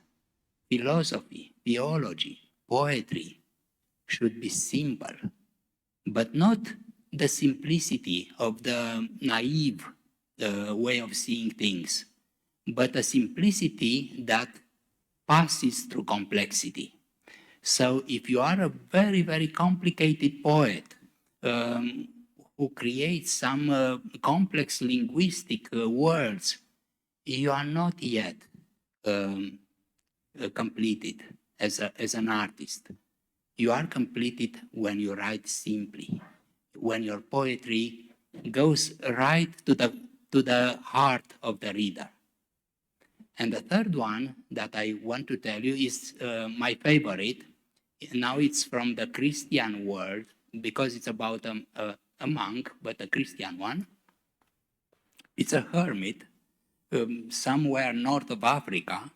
philosophy, theology, poetry should be simple, but not the simplicity of the naive way of seeing things, but a simplicity that passes through complexity. So if you are a very, very complicated poet who creates some complex linguistic words, you are not yet completed as an artist. You are completed when you write simply, when your poetry goes right to the heart of the reader. And the third one that I want to tell you is my favorite. Now it's from the Christian world because it's about a monk, but a Christian one. It's a hermit somewhere north of Africa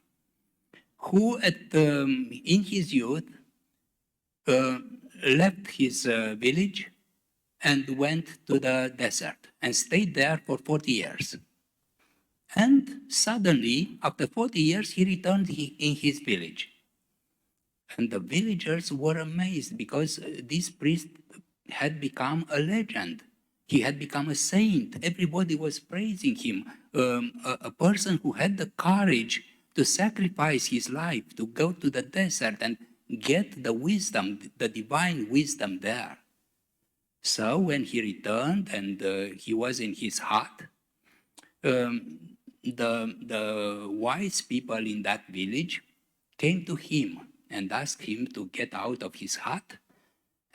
who in his youth left his village and went to the desert and stayed there for 40 years. And suddenly, after 40 years, he returned in his village. And the villagers were amazed because this priest had become a legend. He had become a saint. Everybody was praising him, a person who had the courage to sacrifice his life, to go to the desert and get the wisdom, the divine wisdom there. So when he returned and he was in his hut, the wise people in that village came to him and asked him to get out of his hut.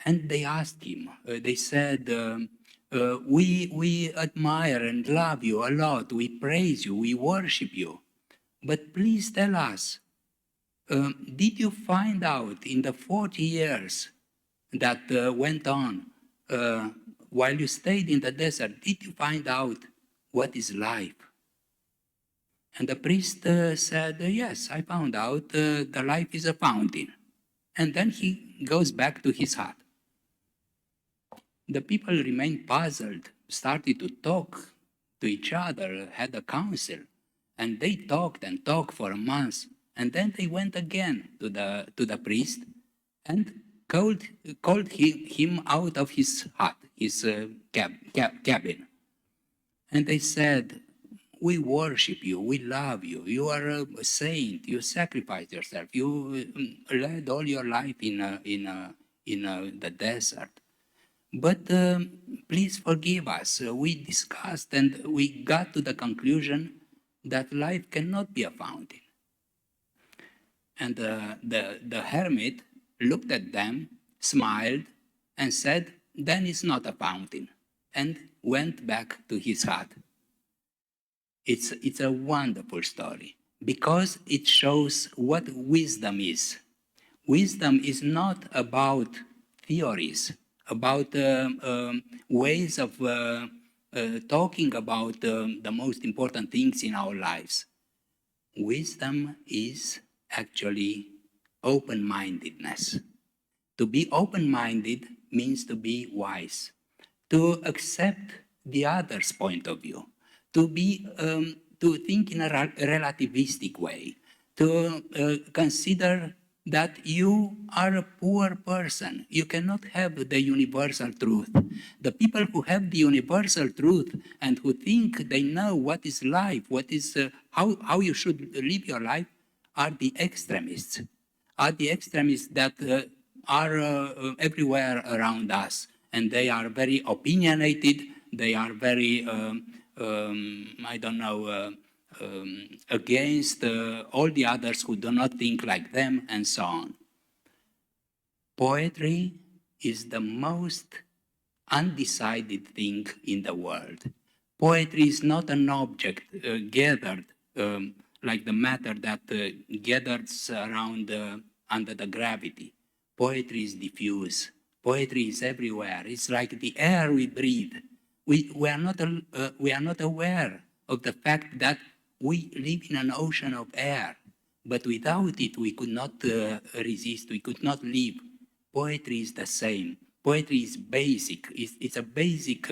And they asked him, they said, we admire and love you a lot. We praise you, we worship you. But please tell us, did you find out in the 40 years that went on while you stayed in the desert, did you find out what is life? And the priest said, yes, I found out the life is a fountain. And then he goes back to his hut. The people remained puzzled, started to talk to each other, had a council, and they talked and talked for a month. And then they went again to the priest and called him out of his hut, his cabin. And they said, we worship you, we love you, you are a saint, you sacrificed yourself, you led all your life in the desert. But please forgive us. We discussed and we got to the conclusion that life cannot be a fountain. And the hermit looked at them, smiled, and said, then it's not a fountain, and went back to his hut. It's a wonderful story because it shows what wisdom is. Wisdom is not about theories, about ways of talking about the most important things in our lives. Wisdom is actually open-mindedness. To be open-minded means to be wise, to accept the other's point of view, to think in a relativistic way, to consider that you are a poor person. You cannot have the universal truth. The people who have the universal truth and who think they know what is life, what is how you should live your life, are the extremists. Are the extremists that are everywhere around us, and they are very opinionated. They are very against all the others who do not think like them, and so on. Poetry is the most undecided thing in the world. Poetry is not an object gathered like the matter that gathers around under the gravity. Poetry is diffuse. Poetry is everywhere. It's like the air we breathe. We are not aware of the fact that we live in an ocean of air, but without it we could not resist, we could not live. Poetry is the same. Poetry is basic. It's a basic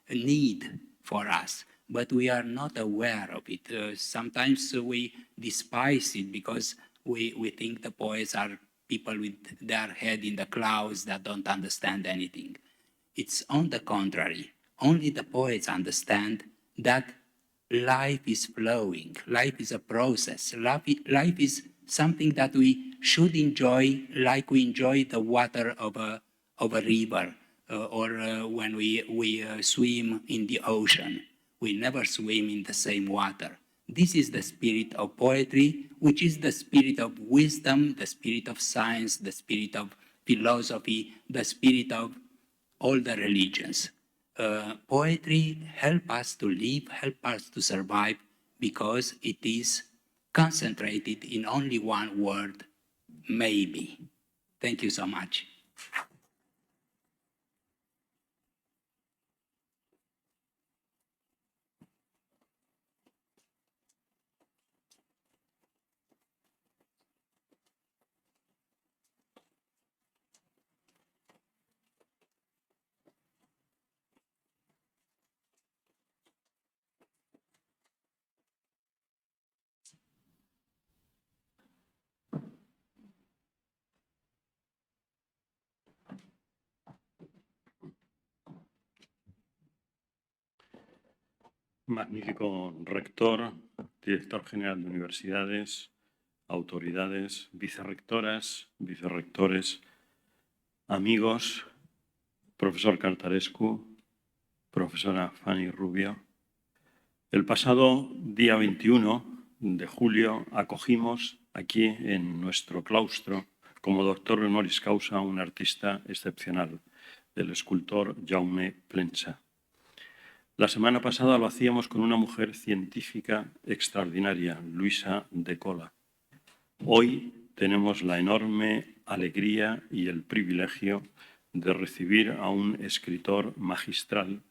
need for us, but we are not aware of it. Sometimes we despise it because we think the poets are people with their head in the clouds that don't understand anything. It's on the contrary. Only the poets understand that life is flowing. Life is a process. Life is something that we should enjoy like we enjoy the water of a river or when we swim in the ocean. We never swim in the same water. This is the spirit of poetry, which is the spirit of wisdom, the spirit of science, the spirit of philosophy, the spirit of all the religions. Poetry helps us to live, helps us to survive, because it is concentrated in only one word, maybe. Thank you so much. Magnífico rector, director general de universidades, autoridades, vicerrectoras, vicerrectores, amigos, profesor Cartarescu, profesora Fanny Rubio. El pasado día 21 de julio acogimos aquí en nuestro claustro como doctor honoris causa a un artista excepcional, el escultor Jaume Plensa. La semana pasada lo hacíamos con una mujer científica extraordinaria, Luisa de Cola. Hoy tenemos la enorme alegría y el privilegio de recibir a un escritor magistral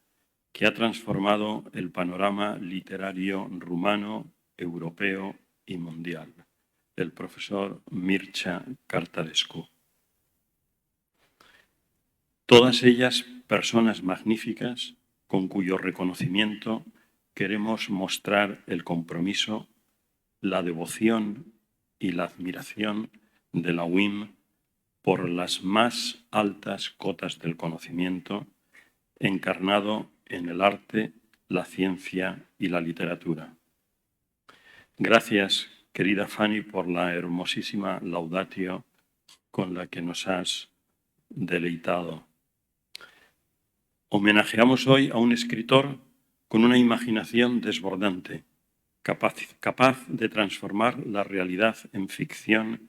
que ha transformado el panorama literario rumano, europeo y mundial, el profesor Mircea Cartarescu. Todas ellas personas magníficas con cuyo reconocimiento queremos mostrar el compromiso, la devoción y la admiración de la UIM por las más altas cotas del conocimiento encarnado en el arte, la ciencia y la literatura. Gracias, querida Fanny, por la hermosísima laudatio con la que nos has deleitado. Homenajeamos hoy a un escritor con una imaginación desbordante, capaz de transformar la realidad en ficción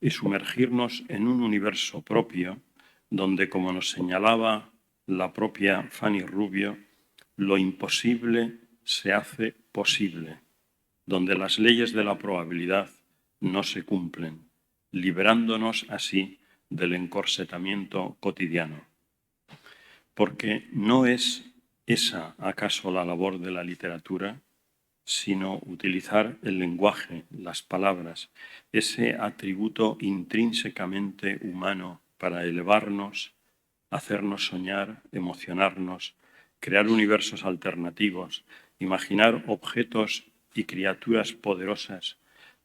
y sumergirnos en un universo propio donde, como nos señalaba la propia Fanny Rubio, lo imposible se hace posible, donde las leyes de la probabilidad no se cumplen, liberándonos así del encorsetamiento cotidiano. Porque no es esa acaso la labor de la literatura, sino utilizar el lenguaje, las palabras, ese atributo intrínsecamente humano para elevarnos, hacernos soñar, emocionarnos, crear universos alternativos, imaginar objetos y criaturas poderosas,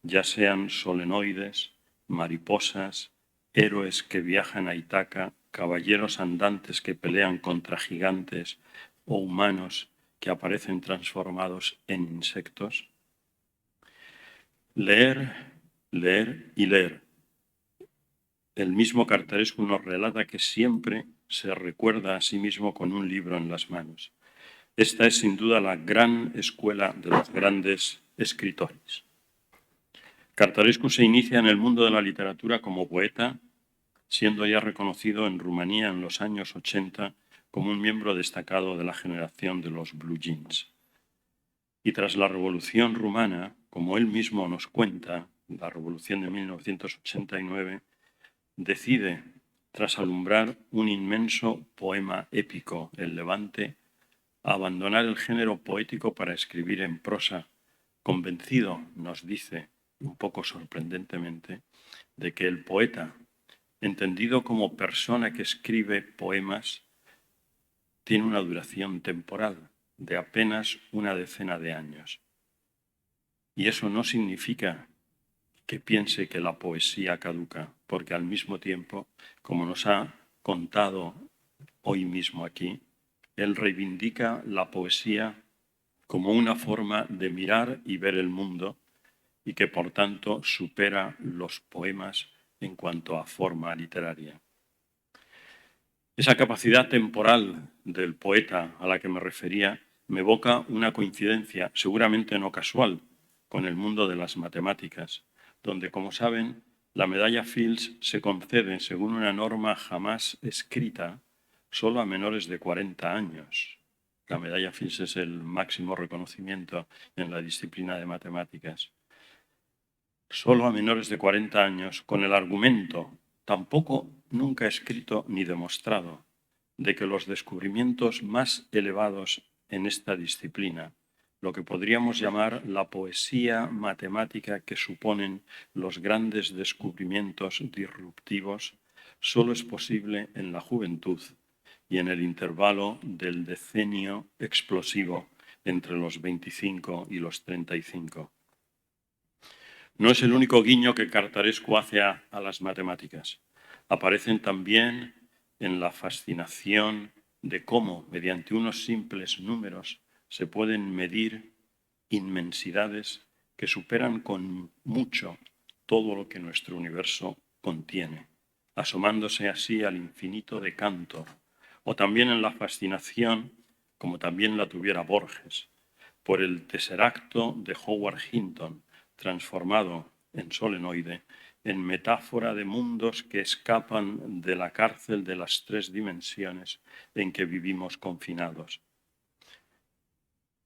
ya sean solenoides, mariposas, héroes que viajan a Ítaca, caballeros andantes que pelean contra gigantes o humanos que aparecen transformados en insectos. Leer, leer y leer. El mismo Cartarescu nos relata que siempre se recuerda a sí mismo con un libro en las manos. Esta es sin duda la gran escuela de los grandes escritores. Cartarescu se inicia en el mundo de la literatura como poeta, siendo ya reconocido en Rumanía en los años 80 como un miembro destacado de la generación de los Blue Jeans. Y tras la Revolución Rumana, como él mismo nos cuenta, la Revolución de 1989, decide, tras alumbrar un inmenso poema épico, El Levante, abandonar el género poético para escribir en prosa, convencido, nos dice, un poco sorprendentemente, de que el poeta, entendido como persona que escribe poemas, tiene una duración temporal de apenas una decena de años. Y eso no significa que piense que la poesía caduca, porque al mismo tiempo, como nos ha contado hoy mismo aquí, él reivindica la poesía como una forma de mirar y ver el mundo y que, por tanto, supera los poemas en cuanto a forma literaria. Esa capacidad temporal del poeta a la que me refería me evoca una coincidencia, seguramente no casual, con el mundo de las matemáticas, donde, como saben, la medalla Fields se concede según una norma jamás escrita solo a menores de 40 años. La medalla Fields es el máximo reconocimiento en la disciplina de matemáticas. Solo a menores de 40 años, con el argumento, tampoco nunca escrito ni demostrado, de que los descubrimientos más elevados en esta disciplina, lo que podríamos llamar la poesía matemática que suponen los grandes descubrimientos disruptivos, solo es posible en la juventud y en el intervalo del decenio explosivo entre los 25 y los 35. No es el único guiño que Cartarescu hace a las matemáticas. Aparecen también en la fascinación de cómo, mediante unos simples números, se pueden medir inmensidades que superan con mucho todo lo que nuestro universo contiene, asomándose así al infinito de Cantor, o también en la fascinación, como también la tuviera Borges, por el tesseracto de Howard Hinton, transformado en solenoide, en metáfora de mundos que escapan de la cárcel de las 3 dimensiones en que vivimos confinados.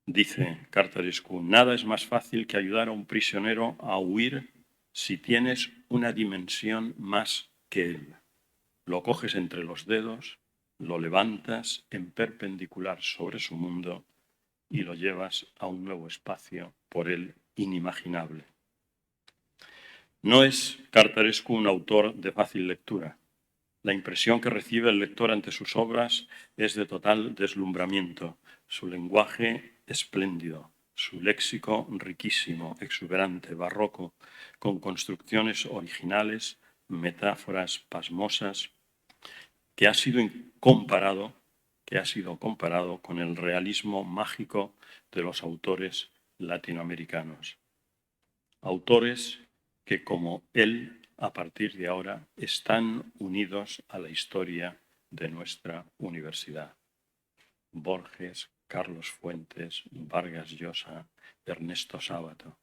Dice Cartarescu, nada es más fácil que ayudar a un prisionero a huir si tienes una dimensión más que él. Lo coges entre los dedos, lo levantas en perpendicular sobre su mundo y lo llevas a un nuevo espacio por él inimaginable. No es Cartarescu un autor de fácil lectura. La impresión que recibe el lector ante sus obras es de total deslumbramiento. Su lenguaje espléndido, su léxico riquísimo, exuberante, barroco, con construcciones originales, metáforas pasmosas, que ha sido comparado con el realismo mágico de los autores latinoamericanos. Autores que, como él, a partir de ahora, están unidos a la historia de nuestra universidad. Borges, Carlos Fuentes, Vargas Llosa, Ernesto Sábato.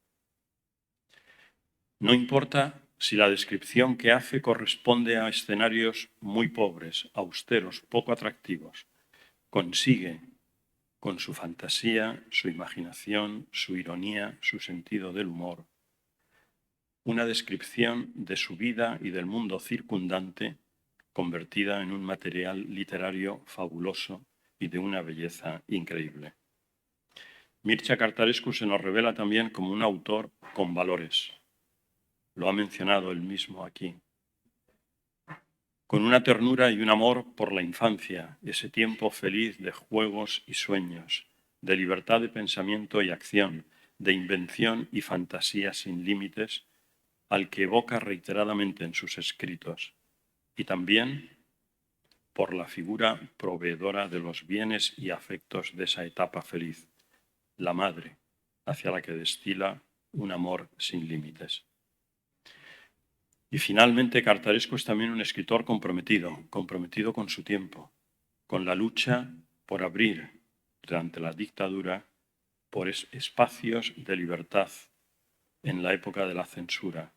No importa si la descripción que hace corresponde a escenarios muy pobres, austeros, poco atractivos, consigue, con su fantasía, su imaginación, su ironía, su sentido del humor, una descripción de su vida y del mundo circundante convertida en un material literario fabuloso y de una belleza increíble. Mircea Cartarescu se nos revela también como un autor con valores. Lo ha mencionado él mismo aquí. Con una ternura y un amor por la infancia, ese tiempo feliz de juegos y sueños, de libertad de pensamiento y acción, de invención y fantasía sin límites, al que evoca reiteradamente en sus escritos, y también por la figura proveedora de los bienes y afectos de esa etapa feliz, la madre, hacia la que destila un amor sin límites. Y finalmente, Cartarescu es también un escritor comprometido con su tiempo, con la lucha por abrir, durante la dictadura, por espacios de libertad en la época de la censura,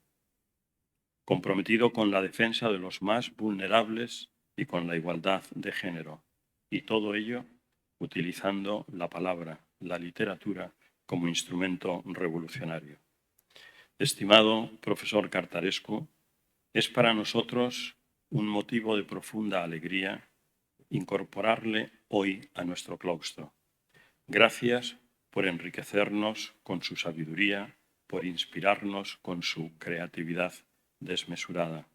comprometido con la defensa de los más vulnerables y con la igualdad de género, y todo ello utilizando la palabra, la literatura, como instrumento revolucionario. Estimado profesor Cartarescu, es para nosotros un motivo de profunda alegría incorporarle hoy a nuestro claustro. Gracias por enriquecernos con su sabiduría, por inspirarnos con su creatividad desmesurada,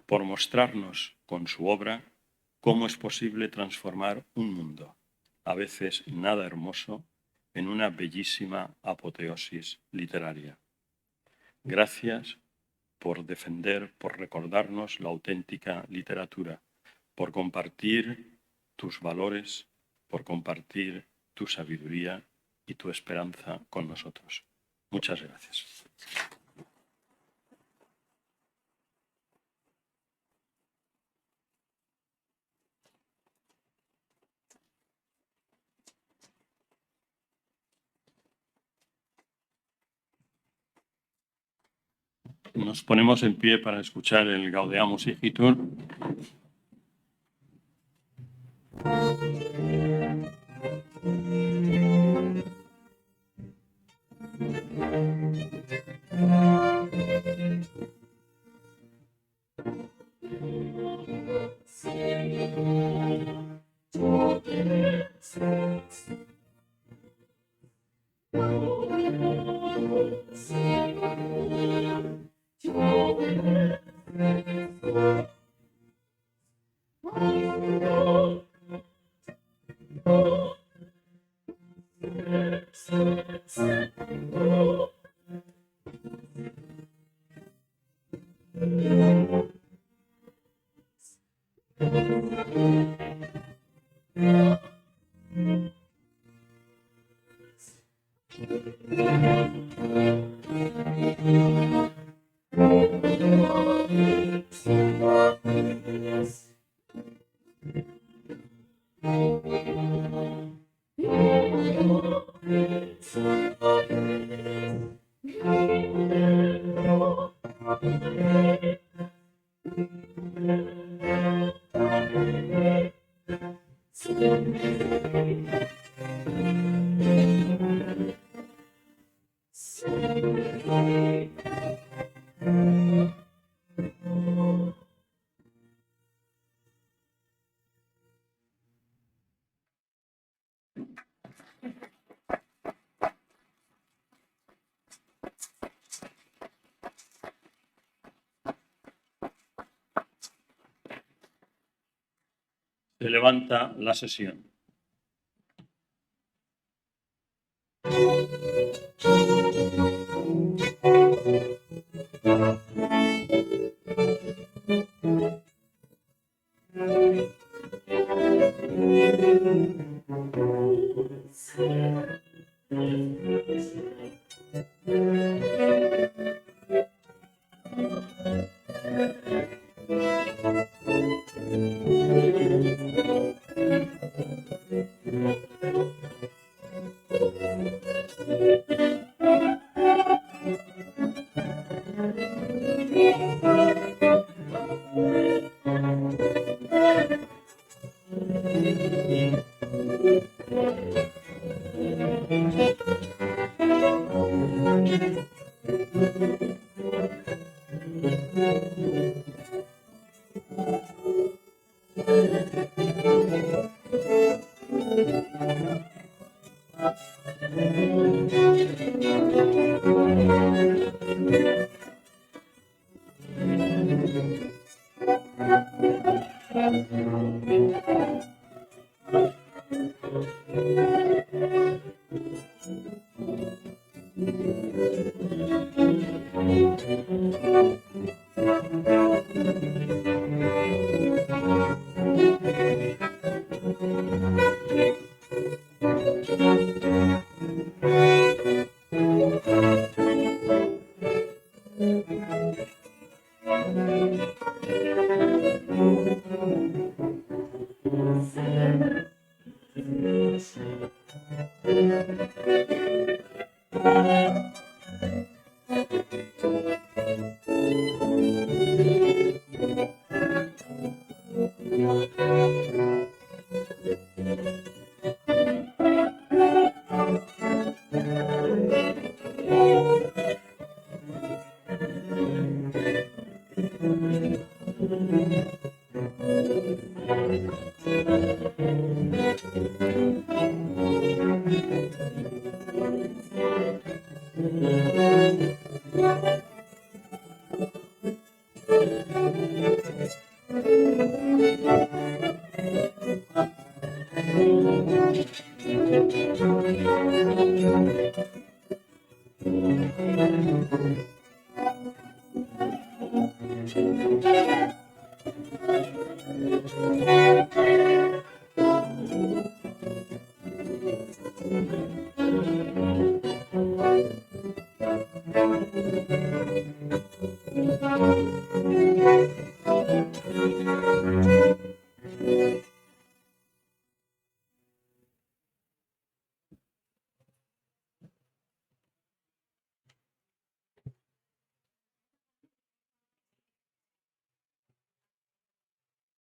por mostrarnos con su obra cómo es posible transformar un mundo, a veces nada hermoso, en una bellísima apoteosis literaria. Gracias por defender, por recordarnos la auténtica literatura, por compartir tus valores, por compartir tu sabiduría y tu esperanza con nosotros. Muchas gracias. Nos ponemos en pie para escuchar el Gaudeamus Igitur. Se levanta la sesión.